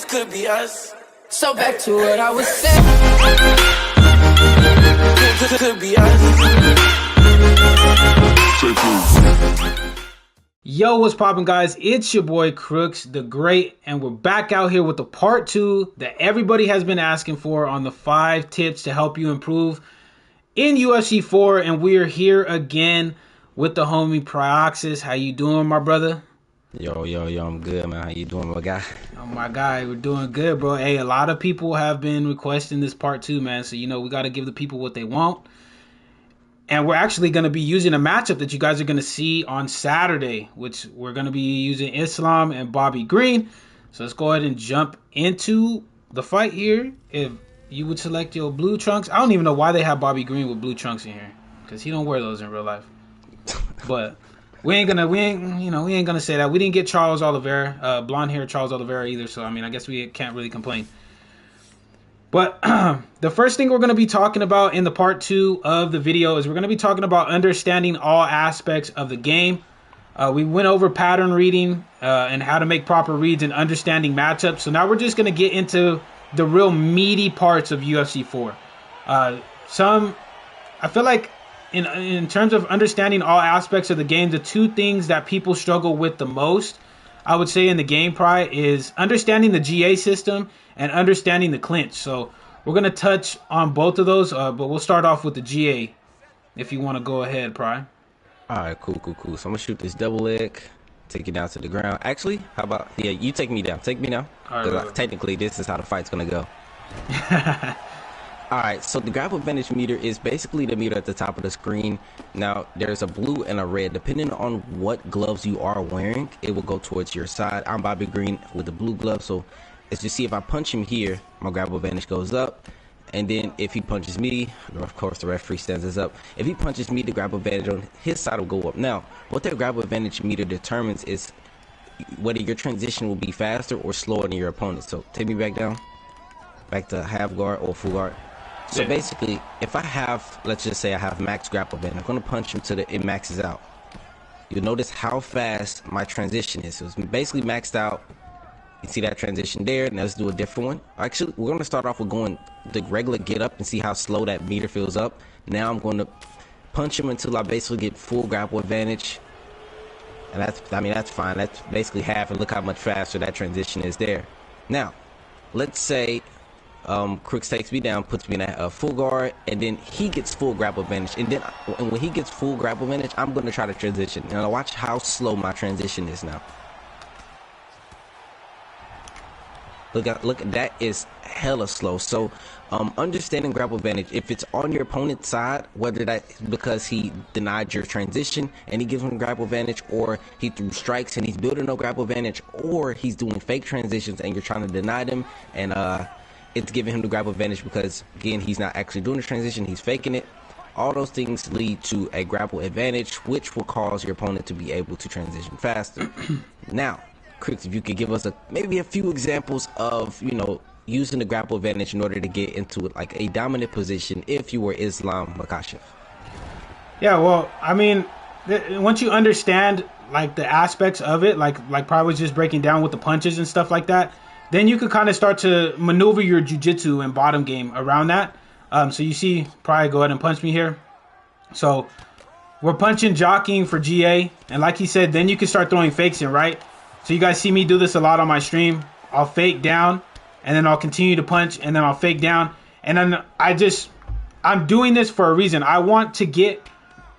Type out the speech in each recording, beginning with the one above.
this could be us. So back to what I was saying. Could be us. Yo, what's poppin', guys? It's your boy Crooks the Great, and we're back out here with the part 2 that everybody has been asking for on the 5 tips to help you improve in UFC 4. And we are here again with the homie Pryoxis. How you doing, my brother? Yo, I'm good, man. How you doing, my guy? Oh, my guy, we're doing good, bro. Hey, a lot of people have been requesting this part 2, man. So, we got to give the people what they want. And we're actually going to be using a matchup that you guys are going to see on Saturday, which we're going to be using Islam and Bobby Green. So let's go ahead and jump into the fight here. If you would select your blue trunks. I don't even know why they have Bobby Green with blue trunks in here, because he don't wear those in real life. But we ain't gonna say that. We didn't get Charles Oliveira, blonde hair Charles Oliveira either. So I guess we can't really complain. But the first thing we're going to be talking about in the part 2 of the video is we're going to be talking about understanding all aspects of the game. We went over pattern reading and how to make proper reads and understanding matchups. So now we're just going to get into the real meaty parts of UFC 4. I feel like in terms of understanding all aspects of the game, the 2 things that people struggle with the most, I would say, in the game, is understanding the GA system and understanding the clinch. So we're going to touch on both of those, but we'll start off with the GA if you want to go ahead, Pry. All right, cool. So I'm going to shoot this double leg, take it down to the ground. Actually, how about, you take me down. Take me down. Because technically, this is how the fight's going to go. All right, so the grapple advantage meter is basically the meter at the top of the screen. Now, there's a blue and a red. Depending on what gloves you are wearing, it will go towards your side. I'm Bobby Green with the blue glove, so as you see, if I punch him here, my grapple advantage goes up. And then if he punches me, of course, the referee stands us up. If he punches me, the grapple advantage on his side will go up. Now, what that grapple advantage meter determines is whether your transition will be faster or slower than your opponent. So take me back down, back to half guard or full guard. So basically, if I have, let's just say I have max grapple advantage, I'm going to punch him till it maxes out. You'll notice how fast my transition is. So it's basically maxed out. You see that transition there. Now let's do a different one. Actually, we're going to start off with going the regular get up and see how slow that meter fills up. Now I'm going to punch him until I basically get full grapple advantage. And that's fine. That's basically half, and look how much faster that transition is there. Now, let's say Crooks takes me down, puts me in a full guard, and then he gets full grapple advantage. And then when he gets full grapple advantage, I'm going to try to transition. Now watch how slow my transition is now. Look at that is hella slow. So understanding grapple advantage, if it's on your opponent's side, whether that's because he denied your transition and he gives him grapple advantage, or he threw strikes and he's building no grapple advantage, or he's doing fake transitions and you're trying to deny them, and it's giving him the grapple advantage because, again, he's not actually doing the transition, he's faking it. All those things lead to a grapple advantage, which will cause your opponent to be able to transition faster. Now, Crooks, if you could give us maybe a few examples of, using the grapple advantage in order to get into like a dominant position if you were Islam Makhachev. Yeah, well, once you understand like the aspects of it, like probably just breaking down with the punches and stuff like that, then you could kind of start to maneuver your jiu-jitsu and bottom game around that. So you see, probably go ahead and punch me here. So we're punching, jockeying for GA, and like he said, then you can start throwing fakes in, right? So you guys see me do this a lot on my stream. I'll fake down, and then I'll continue to punch, and then I'll fake down. And then I'm doing this for a reason. I want to get,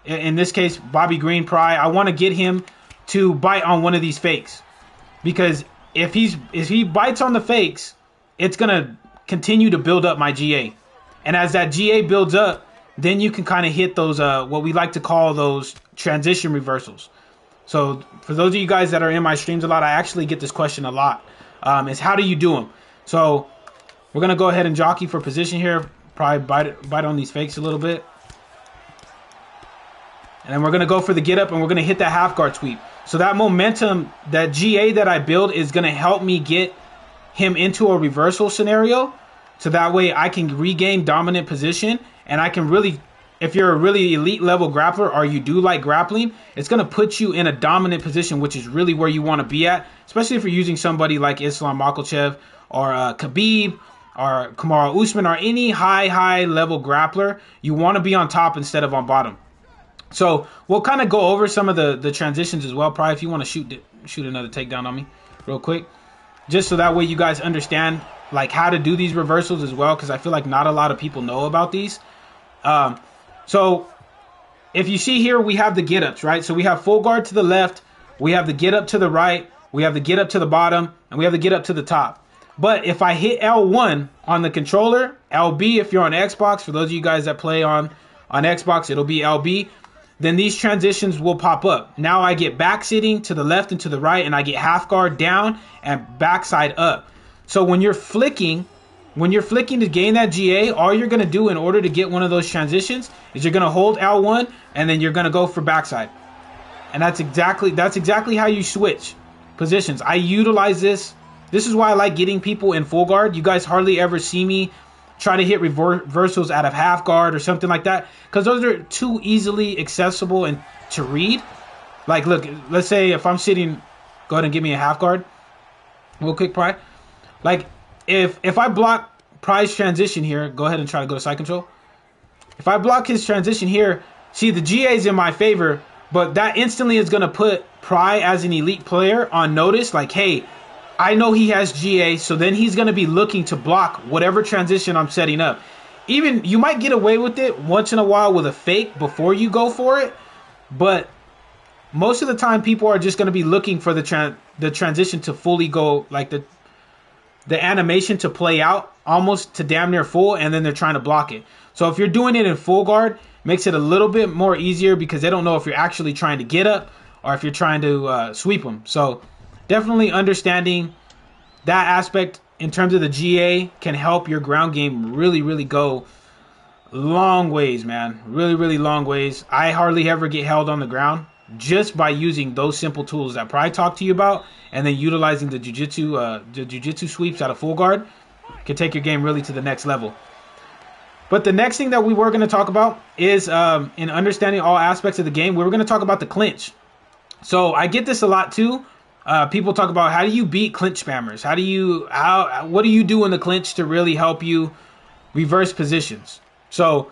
in this case, Bobby Green I want to get him to bite on one of these fakes. Because if he bites on the fakes, it's going to continue to build up my GA. And as that GA builds up, then you can kind of hit those, what we like to call those transition reversals. So for those of you guys that are in my streams a lot, I actually get this question a lot, is how do you do them? So we're going to go ahead and jockey for position here, probably bite on these fakes a little bit. And then we're going to go for the get up, and we're going to hit that half guard sweep. So that momentum, that GA that I build is going to help me get him into a reversal scenario. So that way I can regain dominant position, and I can really, if you're a really elite level grappler or you do like grappling, it's going to put you in a dominant position, which is really where you want to be at, especially if you're using somebody like Islam Makhachev or Khabib or Kamaru Usman or any high level grappler, you want to be on top instead of on bottom. So we'll kind of go over some of the transitions as well. Probably if you want to shoot another takedown on me real quick, just so that way you guys understand like how to do these reversals as well, because I feel like not a lot of people know about these. So if you see here, we have the get ups, right? So we have full guard to the left, we have the get up to the right, we have the get up to the bottom, and we have the get up to the top. But if I hit L1 on the controller, LB if you're on Xbox, for those of you guys that play on Xbox, it'll be LB, then these transitions will pop up. Now I get back sitting to the left and to the right, and I get half guard down and backside up. So when you're flicking to gain that GA, all you're going to do in order to get one of those transitions is you're going to hold L1 and then you're going to go for backside. And that's exactly how you switch positions. I utilize this. This is why I like getting people in full guard. You guys hardly ever see me try to hit reversals out of half guard or something like that, because those are too easily accessible and to read. Like, look, let's say if I'm sitting, go ahead and give me a half guard real quick, Pry. Like, if I block Pry's transition here, go ahead and try to go to side control. If I block his transition here, see, the GA is in my favor, but that instantly is going to put Pry as an elite player on notice, like, hey, I know he has GA, so then he's going to be looking to block whatever transition I'm setting up. Even, you might get away with it once in a while with a fake before you go for it, but most of the time people are just going to be looking for the transition to fully go, like the animation to play out almost to damn near full, and then they're trying to block it. So if you're doing it in full guard, makes it a little bit more easier because they don't know if you're actually trying to get up or if you're trying to sweep them. So definitely understanding that aspect in terms of the GA can help your ground game really go long ways, man. Really long ways. I hardly ever get held on the ground just by using those simple tools that Pry talked to you about, and then utilizing the jiu-jitsu sweeps out of full guard can take your game really to the next level. But the next thing that we were going to talk about is in understanding all aspects of the game, we were going to talk about the clinch. So I get this a lot too. People talk about, how do you beat clinch spammers? What do you do in the clinch to really help you reverse positions? So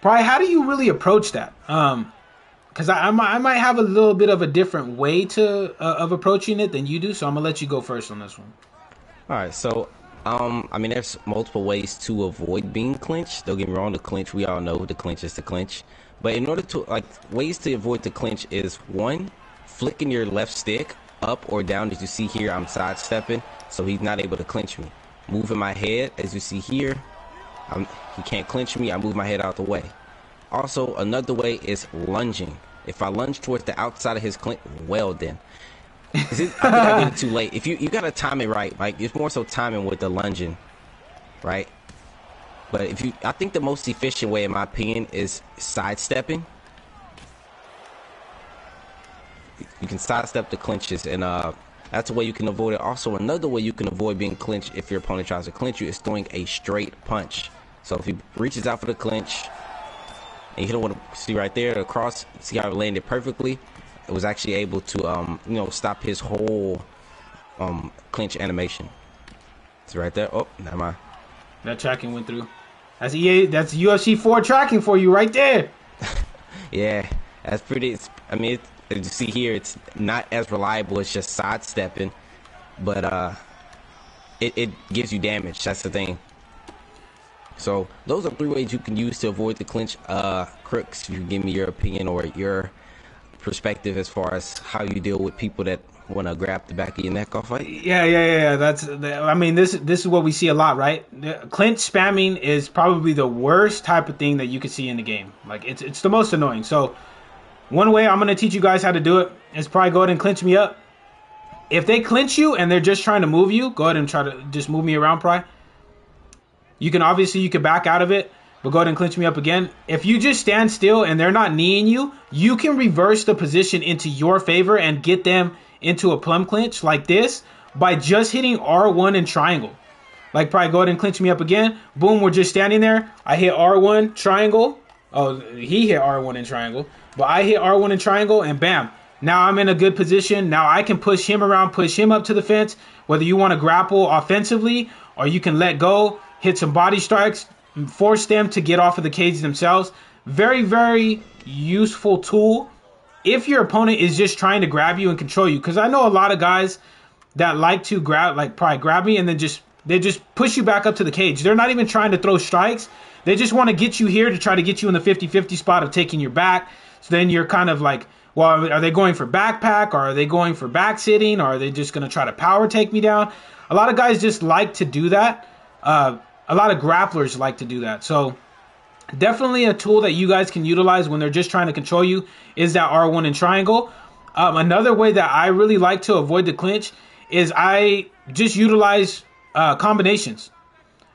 Pry, how do you really approach that? Because I might have a little bit of a different way of approaching it than you do, so I'm gonna let you go first on this one. All right, so I mean, there's multiple ways to avoid being clinched. Don't get me wrong, the clinch, we all know the clinch is the clinch. But in order to, like, ways to avoid the clinch is, one, flicking your left stick up or down. As you see here, I'm sidestepping, so he's not able to clinch me. Moving my head, as you see here, he can't clinch me. I move my head out the way. Also, another way is lunging. If I lunge towards the outside of his clinch, well then. I think I did it too late. If you gotta time it right. Like, it's more so timing with the lunging, right? But I think the most efficient way, in my opinion, is sidestepping. You can sidestep the clinches, and that's a way you can avoid it. Also, another way you can avoid being clinched if your opponent tries to clinch you is throwing a straight punch. So if he reaches out for the clinch, and you don't want to see right there, the cross, see how it landed perfectly. It was actually able to, stop his whole clinch animation. It's right there. Oh, never mind. That tracking went through. That's UFC 4 tracking for you right there. Yeah, that's pretty. As you see here, it's not as reliable as just sidestepping, but it gives you damage. That's the thing. So those are 3 ways you can use to avoid the clinch. Crooks, you give me your opinion or your perspective as far as how you deal with people that want to grab the back of your neck off. Yeah. This is what we see a lot, right? Clinch spamming is probably the worst type of thing that you can see in the game. Like, it's the most annoying. So one way I'm going to teach you guys how to do it is probably go ahead and clinch me up. If they clinch you and they're just trying to move you, go ahead and try to just move me around, Pry. You can back out of it, but go ahead and clinch me up again. If you just stand still and they're not kneeing you, you can reverse the position into your favor and get them into a plum clinch like this by just hitting R1 and triangle. Like, probably go ahead and clinch me up again. Boom, we're just standing there. I hit R1, triangle. Oh, he hit R1 and triangle. But I hit R1 and triangle, and bam. Now I'm in a good position. Now I can push him around, push him up to the fence. whether you want to grapple offensively or you can let go, hit some body strikes, force them to get off of the cage themselves. Very, very useful tool if your opponent is just trying to grab you and control you. Because I know a lot of guys that like to probably grab me and then they just push you back up to the cage. They're not even trying to throw strikes. They just want to get you here to try to get you in the 50-50 spot of taking your back. So then you're kind of like, well, are they going for backpack, or are they going for back sitting, or are they just going to try to power take me down? A lot of guys just like to do that. A lot of grapplers like to do that. So definitely a tool that you guys can utilize when they're just trying to control you is that R1 and triangle. Another way that I really like to avoid the clinch is I just utilize combinations.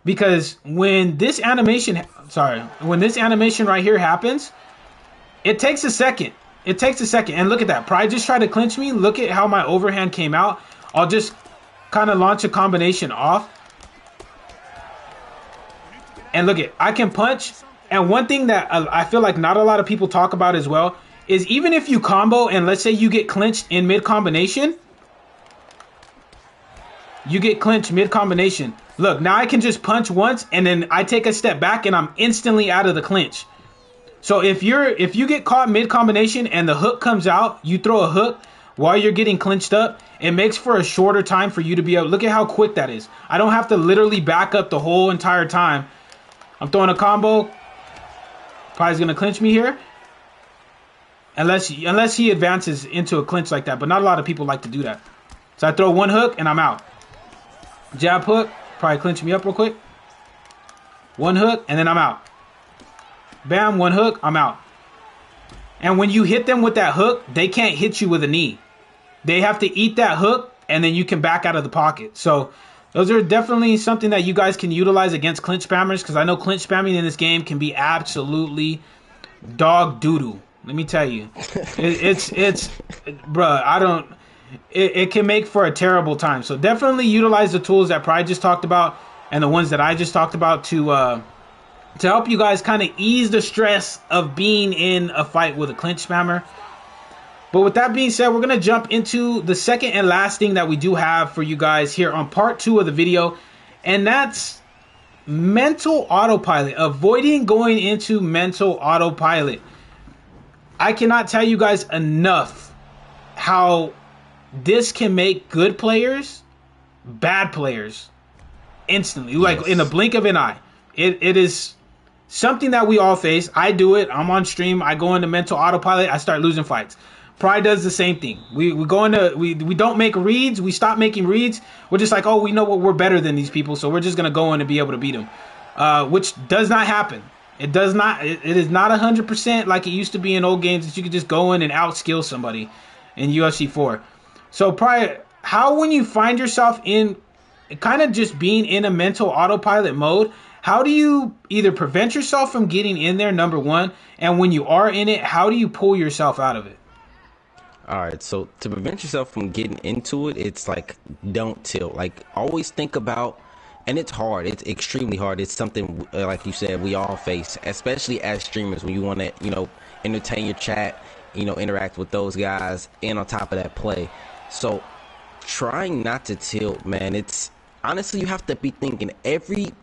Because when this animation right here happens, it takes a second. It takes a second. And look at that. Pride just tried to clinch me. Look at how my overhand came out. I'll just kind of launch a combination off. And look at, I can punch. And one thing that I feel like not a lot of people talk about as well is even if you combo and let's say you get clinched in mid-combination. You get clinched mid-combination. Look, now I can just punch once and then I take a step back and I'm instantly out of the clinch. So if you get caught mid-combination and the hook comes out, you throw a hook while you're getting clinched up, it makes for a shorter time for you to be able, look at how quick that is. I don't have to literally back up the whole entire time. I'm throwing a combo. Probably going to clinch me here. Unless he advances into a clinch like that. But not a lot of people like to do that. So I throw one hook and I'm out. Jab hook. Probably clinch me up real quick. One hook and then I'm out. Bam, one hook, I'm out. And when you hit them with that hook, they can't hit you with a knee. They have to eat that hook and then you can back out of the pocket. So those are definitely something that you guys can utilize against clinch spammers, because I know clinch spamming in this game can be absolutely dog doo-doo. Let me tell you. It's bruh, it can make for a terrible time. So definitely utilize the tools that Pride just talked about and the ones that I just talked about to help you guys kind of ease the stress of being in a fight with a clinch spammer. But with that being said, we're going to jump into the second and last thing that we do have for you guys here on part 2 of the video. And that's mental autopilot. Avoiding going into mental autopilot. I cannot tell you guys enough how this can make good players bad players instantly. Like in the blink of an eye. It is something that we all face. I do it. I'm on stream. I go into mental autopilot. I start losing fights. Pride does the same thing. We go into we don't make reads. We stop making reads. We're just like, oh, we know what we're better than these people, so we're just gonna go in and be able to beat them, which does not happen. It does not. It is not 100% like it used to be in old games that you could just go in and outskill somebody in UFC 4. So Pride, how when you find yourself in kind of just being in a mental autopilot mode, how do you either prevent yourself from getting in there, number one, and when you are in it, how do you pull yourself out of it? All right, so to prevent yourself from getting into it, it's like, don't tilt. Like, always think about, and it's hard. It's extremely hard. It's something, like you said, we all face, especially as streamers, when you want to, entertain your chat, interact with those guys, and on top of that, play. So trying not to tilt, man, it's, honestly, you have to be thinking every,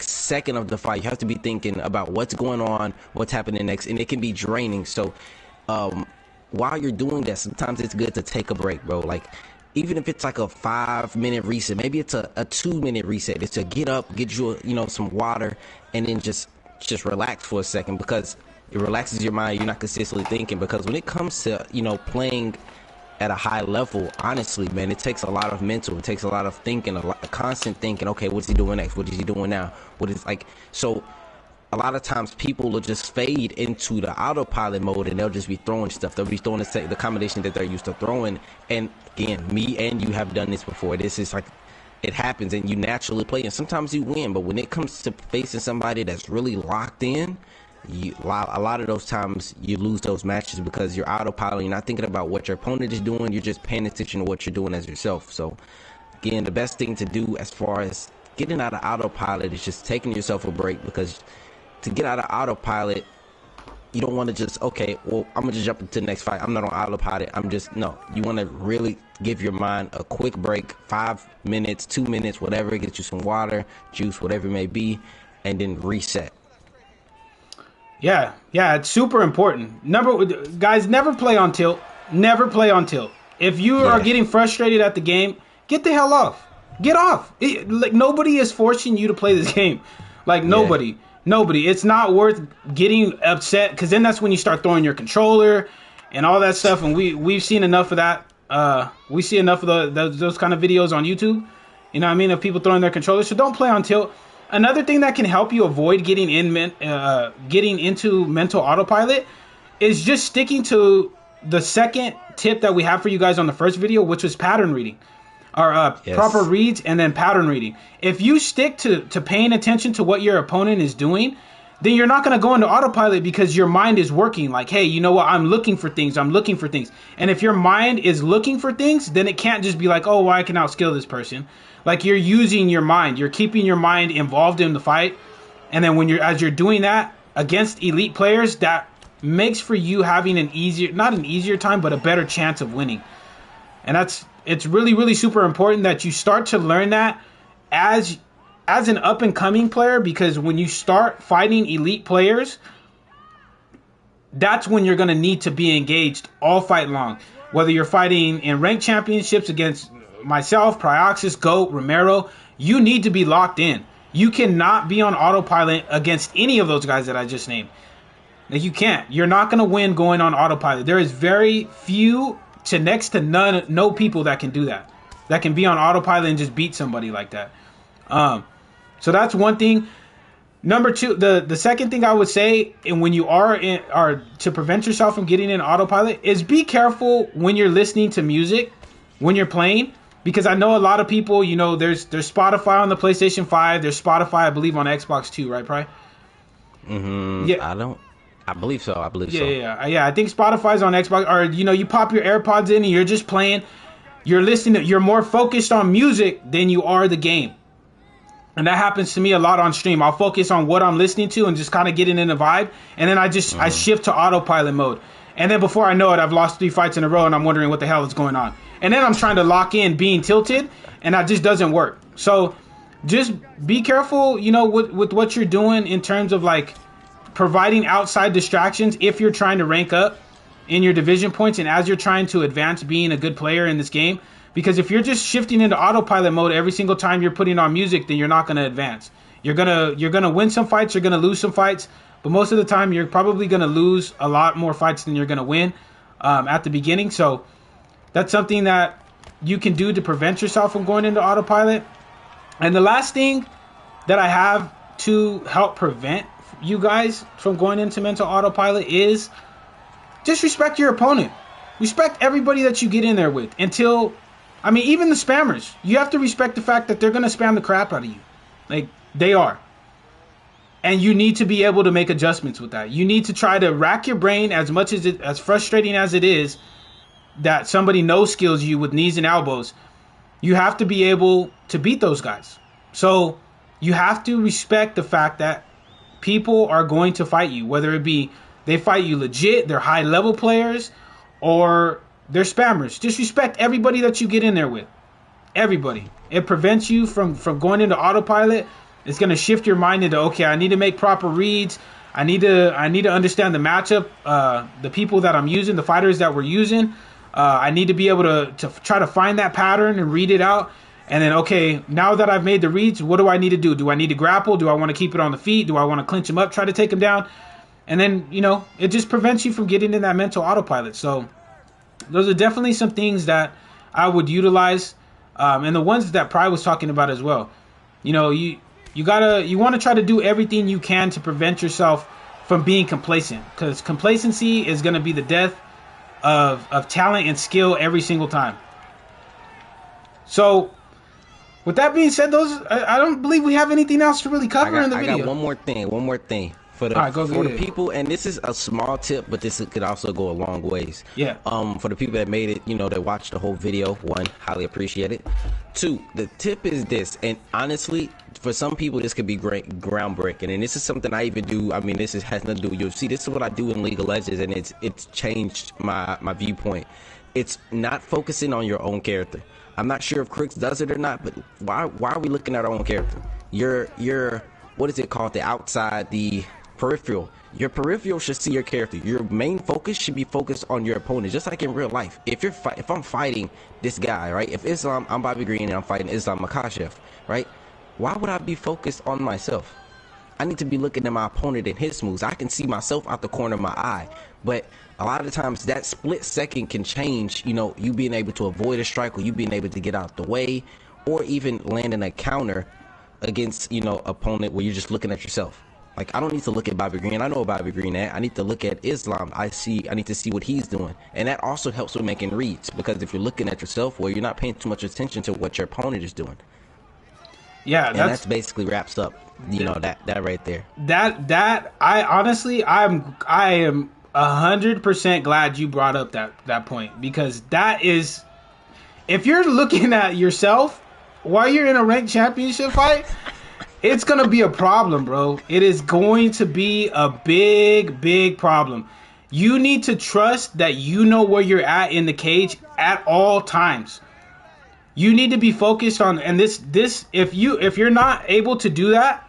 second of the fight. You have to be thinking about what's going on, what's happening next, and it can be draining. So, while you're doing that, sometimes it's good to take a break, bro. Like, even if it's like a 5-minute reset, maybe it's a 2-minute reset. It's to get up, get you, some water, and then just relax for a second, because it relaxes your mind. You're not consistently thinking, because when it comes to, playing at a high level, honestly, man, it takes a lot of mental. It takes a lot of thinking, a constant thinking. Okay, what's he doing next? What is he doing now? What is, so a lot of times people will just fade into the autopilot mode and they'll just be throwing stuff. They'll be throwing the combination that they're used to throwing. And again, me and you have done this before. This is like, it happens and you naturally play. And sometimes you win. But when it comes to facing somebody that's really locked in, a lot of those times you lose those matches because you're autopilot. You're not thinking about what your opponent is doing. You're just paying attention to what you're doing as yourself. So again, the best thing to do as far as getting out of autopilot is just taking yourself a break, because to get out of autopilot, you don't want to just, okay, well, I'm gonna just jump into the next fight. I'm not on autopilot. No. You want to really give your mind a quick break, 5 minutes, 2 minutes, whatever. Get you some water, juice, whatever it may be, and then reset. Yeah, it's super important. Guys, never play on tilt. Never play on tilt. If you are getting frustrated at the game, get the hell off. Get off. Nobody is forcing you to play this game. Like, nobody. It's not worth getting upset, because then that's when you start throwing your controller and all that stuff. And we've seen enough of that. We see enough of those kind of videos on YouTube. You know what I mean? Of people throwing their controllers. So don't play on tilt. Another thing that can help you avoid getting into mental autopilot is just sticking to the second tip that we have for you guys on the first video, which was pattern reading, or proper reads and then pattern reading. If you stick to paying attention to what your opponent is doing, then you're not going to go into autopilot, because your mind is working like, hey, you know what? I'm looking for things. And if your mind is looking for things, then it can't just be like, oh, well, I can outskill this person. Like, you're using your mind. You're keeping your mind involved in the fight. And then as you're doing that against elite players, that makes for you having not an easier time, but a better chance of winning. And it's really, really super important that you start to learn that as an up-and-coming player, because when you start fighting elite players, that's when you're going to need to be engaged all fight long. Whether you're fighting in ranked championships against myself, Pryoxis, GOAT, Romero, you need to be locked in. You cannot be on autopilot against any of those guys that I just named. Like, you can't. You're not going to win going on autopilot. There is very few to next to no people that can do that. That can be on autopilot and just beat somebody like that. So that's one thing. Number two, the second thing I would say, and when you are to prevent yourself from getting in autopilot, is be careful when you're listening to music, when you're playing. Because I know a lot of people, you know, there's Spotify on the PlayStation 5. There's Spotify, I believe, on Xbox too, right, Pry? Mm-hmm. Yeah. I believe so. Yeah. I think Spotify's on Xbox. Or, you know, you pop your AirPods in and you're just playing. You're listening. You're more focused on music than you are the game. And that happens to me a lot on stream. I'll focus on what I'm listening to and just kind of getting in the vibe. And then I shift to autopilot mode. And then before I know it, I've lost 3 fights in a row and I'm wondering what the hell is going on. And then I'm trying to lock in being tilted, and that just doesn't work. So just be careful, you know, with what you're doing in terms of like providing outside distractions if you're trying to rank up in your division points and as you're trying to advance being a good player in this game. Because if you're just shifting into autopilot mode every single time you're putting on music, then you're not going to advance. You're gonna win some fights, you're gonna lose some fights, but most of the time you're probably gonna lose a lot more fights than you're gonna win at the beginning. So that's something that you can do to prevent yourself from going into autopilot. And the last thing that I have to help prevent you guys from going into mental autopilot is just respect your opponent. Respect everybody that you get in there with even the spammers. You have to respect the fact that they're going to spam the crap out of you. Like, they are. And you need to be able to make adjustments with that. You need to try to rack your brain as much as frustrating as it is that somebody no skills you with knees and elbows. You have to be able to beat those guys. So you have to respect the fact that people are going to fight you, whether it be they fight you legit, they're high level players, or they're spammers. Just respect everybody that you get in there with. Everybody. It prevents you from going into autopilot. It's going to shift your mind into, okay, I need to make proper reads. I need to understand the matchup, the people that I'm using, the fighters that we're using. I need to be able to try to find that pattern and read it out. And then, okay, now that I've made the reads, what do I need to do? Do I need to grapple? Do I want to keep it on the feet? Do I want to clinch him up, try to take him down? And then, you know, it just prevents you from getting in that mental autopilot. So those are definitely some things that I would utilize. And the ones that Pry was talking about as well. You know, you want to try to do everything you can to prevent yourself from being complacent, because complacency is going to be the death of talent and skill every single time. So with that being said, I don't believe we have anything else to really cover in the video. I got one more thing for the people, and this is a small tip, but this could also go a long ways. Yeah. For the people that made it, you know, that watched the whole video, 1, highly appreciate it. 2, the tip is this, and honestly, for some people, this could be great, groundbreaking, and this is something I even do. I mean, has nothing to do with UFC. This is what I do in League of Legends, and it's changed my viewpoint. It's not focusing on your own character. I'm not sure if Crix does it or not, but why are we looking at our own character? Your what is it called? The outside, the peripheral. Your peripheral should see your character. Your main focus should be focused on your opponent, just like in real life. If I'm fighting this guy, right? If Islam, I'm Bobby Green and I'm fighting Islam Makhachev, right? Why would I be focused on myself? I need to be looking at my opponent and his moves. I can see myself out the corner of my eye, but a lot of times that split second can change, you know, you being able to avoid a strike, or you being able to get out the way, or even landing a counter against, you know, opponent where you're just looking at yourself. Like, I don't need to look at Bobby Green. I know Bobby Green at. I need to look at Islam. I need to see what he's doing. And that also helps with making reads, because if you're looking at yourself, well, you're not paying too much attention to what your opponent is doing. Yeah, and that's basically wraps up, you know, that right there. I honestly, I am 100% glad you brought up that point, because that is, if you're looking at yourself while you're in a ranked championship fight, it's gonna be a problem, bro. It is going to be a big problem. You need to trust that you know where you're at in the cage at all times. You need to be focused on, and this if you're not able to do that,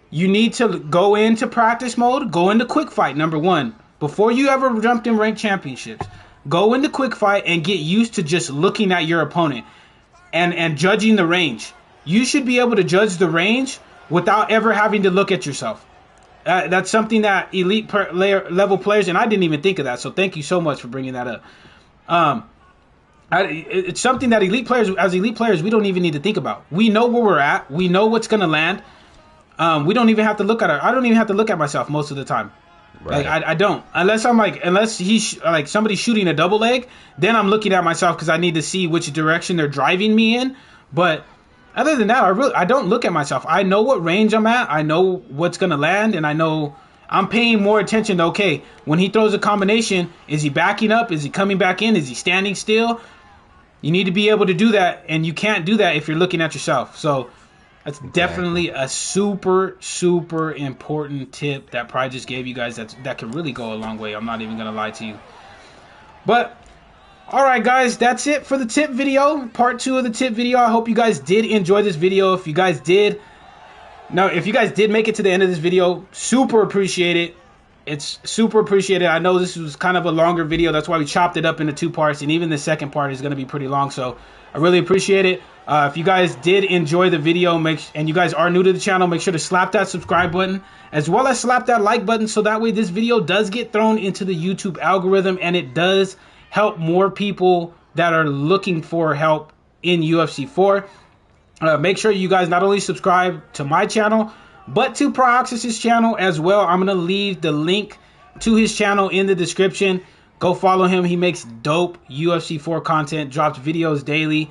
you need to go into practice mode, go into quick fight, number one. Before you ever jumped in ranked championships, go into quick fight and get used to just looking at your opponent and judging the range. You should be able to judge the range without ever having to look at yourself. That's something that elite level players, and I didn't even think of that, so thank you so much for bringing that up. It's something that as elite players, we don't even need to think about. We know where we're at. We know what's going to land. We don't even have to look at it. I don't even have to look at myself most of the time. Right. Like I don't, unless he's like somebody's shooting a double leg, then I'm looking at myself because I need to see which direction they're driving me in. But other than that, I don't look at myself. I know what range I'm at. I know what's going to land, and I know I'm paying more attention to, okay, when he throws a combination, is he backing up? Is he coming back in? Is he standing still? You need to be able to do that, and you can't do that if you're looking at yourself. So that's definitely a super important tip that Pride just gave you guys that can really go a long way. I'm not even going to lie to you. But all right, guys, that's it for the tip video, part 2 of the tip video. I hope you guys did enjoy this video. If you guys did make it to the end of this video, super appreciate it. It's super appreciated. I know this was kind of a longer video. That's why we chopped it up into 2 parts, and even the second part is going to be pretty long. So I really appreciate it. If you guys did enjoy the video, and you guys are new to the channel, make sure to slap that subscribe button, as well as slap that like button, so that way this video does get thrown into the YouTube algorithm, and it does help more people that are looking for help in UFC 4. Make sure you guys not only subscribe to my channel, but to Pryoxis' channel as well. I'm going to leave the link to his channel in the description. Go follow him. He makes dope UFC 4 content, drops videos daily,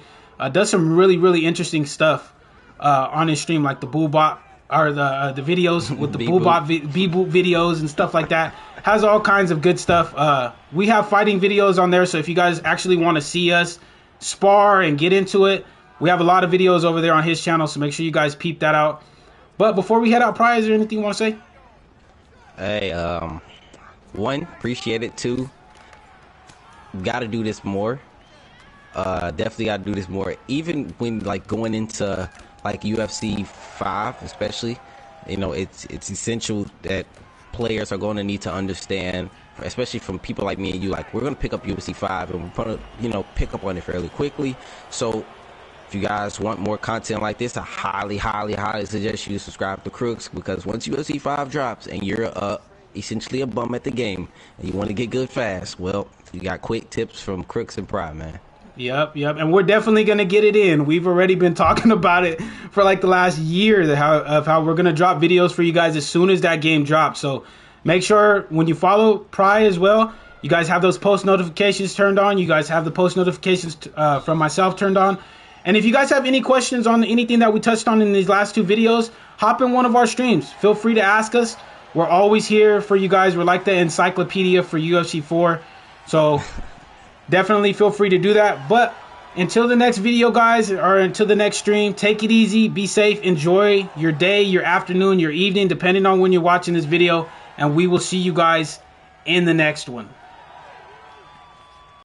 does some really interesting stuff on his stream, like the Boobot, or the videos with the Boobot B-Boot videos and stuff like that. Has all kinds of good stuff. We have fighting videos on there, so if you guys actually want to see us spar and get into it, we have a lot of videos over there on his channel, so make sure you guys peep that out. But before we head out, Pryor, is there anything you want to say? Hey, 1, appreciate it. 2, gotta do this more. Definitely gotta do this more. Even when like going into like UFC 5, especially, you know, it's essential that players are going to need to understand, especially from people like me and you. Like, we're going to pick up UFC 5 and we're going to, you know, pick up on it fairly quickly. So if you guys want more content like this, I highly suggest you subscribe to Crooks, because once UFC 5 drops and you're essentially a bum at the game and you want to get good fast, well, you got quick tips from Crooks and Pride, man. Yep. And we're definitely going to get it in. We've already been talking about it for like the last year, of how we're going to drop videos for you guys as soon as that game drops. So make sure when you follow Pry as well, you guys have those post notifications turned on. You guys have the post notifications from myself turned on. And if you guys have any questions on anything that we touched on in these last 2 videos, hop in one of our streams. Feel free to ask us. We're always here for you guys. We're like the encyclopedia for UFC 4. So definitely feel free to do that. But Until the next video, guys, or until the next stream, take it easy, be safe, enjoy your day, your afternoon, your evening, depending on when you're watching this video, and we will see you guys in the next one.